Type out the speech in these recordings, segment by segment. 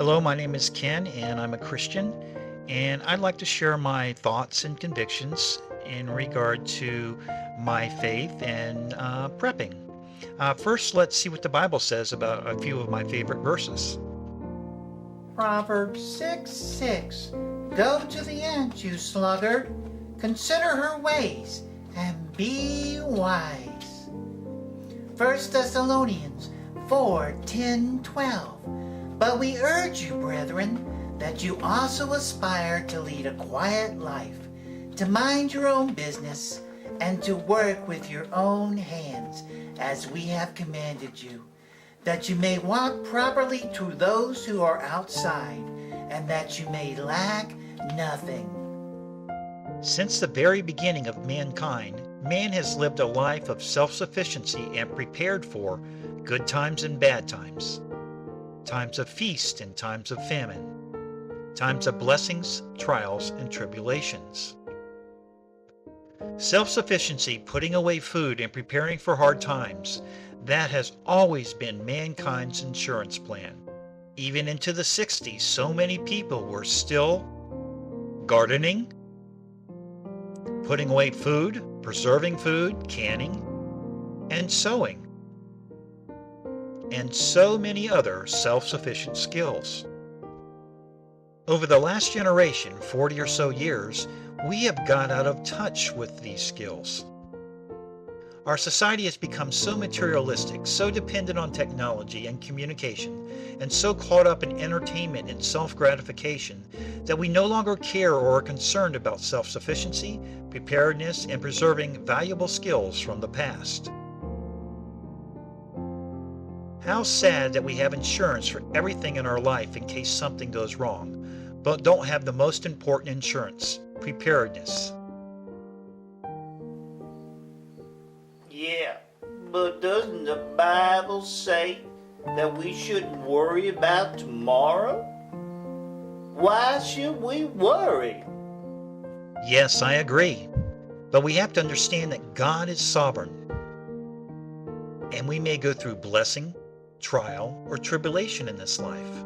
Hello, my name is Ken, and I'm a Christian, and I'd like to share my thoughts and convictions in regard to my faith and prepping. First, let's see what the Bible says about a few of my favorite verses. Proverbs 6:6. Go to the ant, you sluggard. Consider her ways and be wise. 1 Thessalonians 4:10-12. But we urge you, brethren, that you also aspire to lead a quiet life, to mind your own business, and to work with your own hands, as we have commanded you, that you may walk properly to those who are outside, and that you may lack nothing. Since the very beginning of mankind, man has lived a life of self-sufficiency and prepared for good times and bad times, times of feast and times of famine, times of blessings, trials, and tribulations. Self-sufficiency, putting away food and preparing for hard times, that has always been mankind's insurance plan. Even into the 60s, so many people were still gardening, putting away food, preserving food, canning, and sewing, and so many other self-sufficient skills. Over the last generation, 40 or so years, we have got out of touch with these skills. Our society has become so materialistic, so dependent on technology and communication, and so caught up in entertainment and self-gratification that we no longer care or are concerned about self-sufficiency, preparedness, and preserving valuable skills from the past. How sad that we have insurance for everything in our life in case something goes wrong, but don't have the most important insurance, preparedness. Yeah, but doesn't the Bible say that we shouldn't worry about tomorrow? Why should we worry? Yes, I agree. But we have to understand that God is sovereign. And we may go through blessing, trial, or tribulation in this life.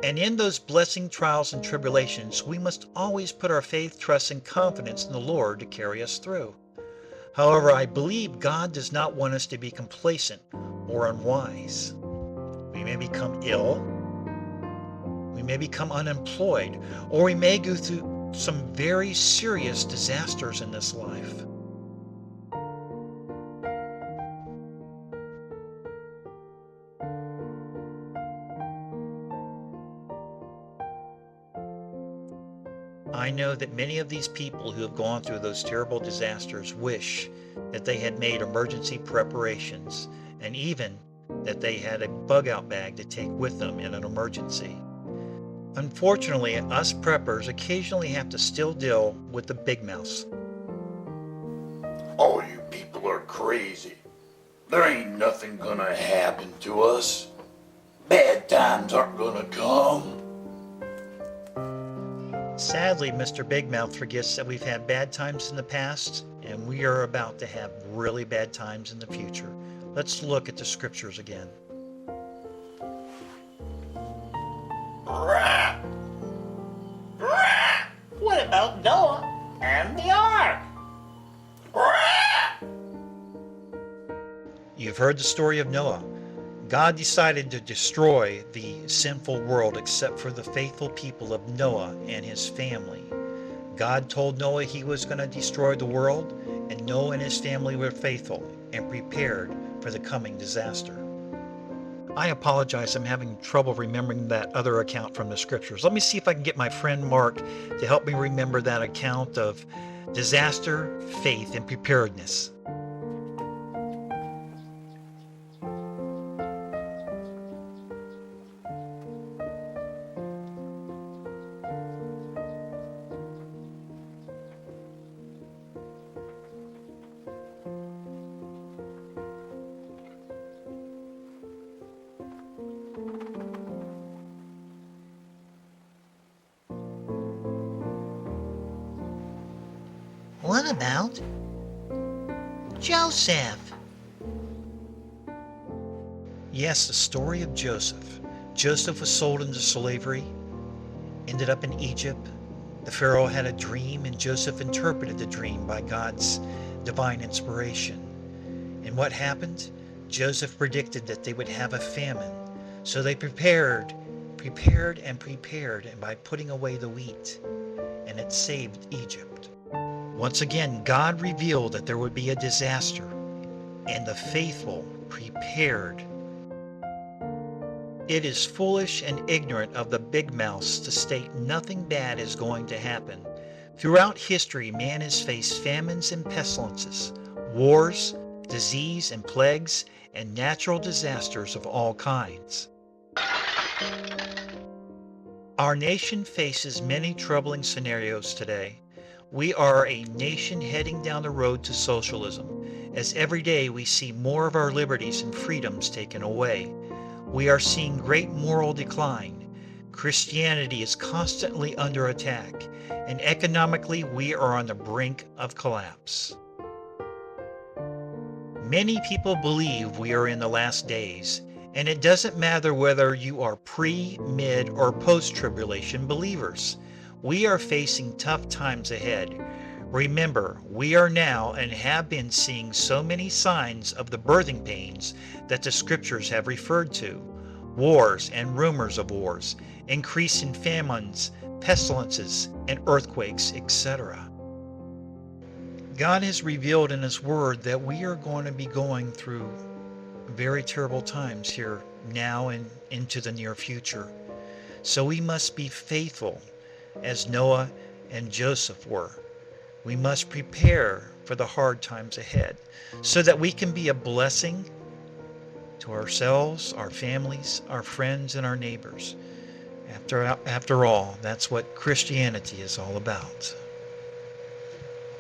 And in those blessing, trials, and tribulations, we must always put our faith, trust, and confidence in the Lord to carry us through. However, I believe God does not want us to be complacent or unwise. We may become ill, we may become unemployed, or we may go through some very serious disasters in this life. I know that many of these people who have gone through those terrible disasters wish that they had made emergency preparations and even that they had a bug-out bag to take with them in an emergency. Unfortunately, us preppers occasionally have to still deal with the big mouths. All you people are crazy. There ain't nothing gonna happen to us. Bad times aren't gonna come. Sadly, Mr. Big Mouth forgets that we've had bad times in the past, and we are about to have really bad times in the future. Let's look at the scriptures again. Rah! Rah! What about Noah and the ark? Rah! You've heard the story of Noah. God decided to destroy the sinful world except for the faithful people of Noah and his family. God told Noah he was going to destroy the world, and Noah and his family were faithful and prepared for the coming disaster. I apologize, I'm having trouble remembering that other account from the scriptures. Let me see if I can get my friend Mark to help me remember that account of disaster, faith, and preparedness. What about Joseph? Yes, the story of Joseph. Joseph was sold into slavery, ended up in Egypt. The Pharaoh had a dream, and Joseph interpreted the dream by God's divine inspiration. And what happened? Joseph predicted that they would have a famine. So they prepared, and by putting away the wheat, and it saved Egypt. Once again, God revealed that there would be a disaster, and the faithful prepared. It is foolish and ignorant of the big mouths to state nothing bad is going to happen. Throughout history, man has faced famines and pestilences, wars, disease and plagues, and natural disasters of all kinds. Our nation faces many troubling scenarios today. We are a nation heading down the road to socialism, as every day we see more of our liberties and freedoms taken away. We are seeing great moral decline. Christianity is constantly under attack, and economically we are on the brink of collapse. Many people believe we are in the last days, and it doesn't matter whether you are pre, mid, or post-tribulation believers. We are facing tough times ahead. Remember, we are now and have been seeing so many signs of the birthing pains that the scriptures have referred to. Wars and rumors of wars, increase in famines, pestilences, and earthquakes, etc. God has revealed in His Word that we are going to be going through very terrible times here now and into the near future. So we must be faithful as Noah and Joseph were. We must prepare for the hard times ahead so that we can be a blessing to ourselves, our families, our friends, and our neighbors. After all, that's what Christianity is all about.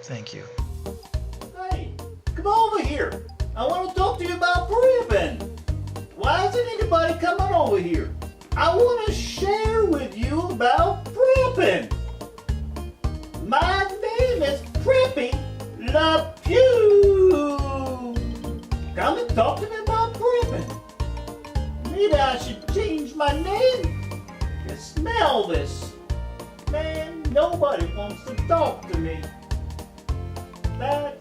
Thank you. Hey, come over here. I want to talk to you about prepping. Why isn't anybody coming over here? I want to share with you about prepping. My name is Preppy LaPew. Come and talk to me about prepping. Maybe I should change my name. You smell this. Man, nobody wants to talk to me. That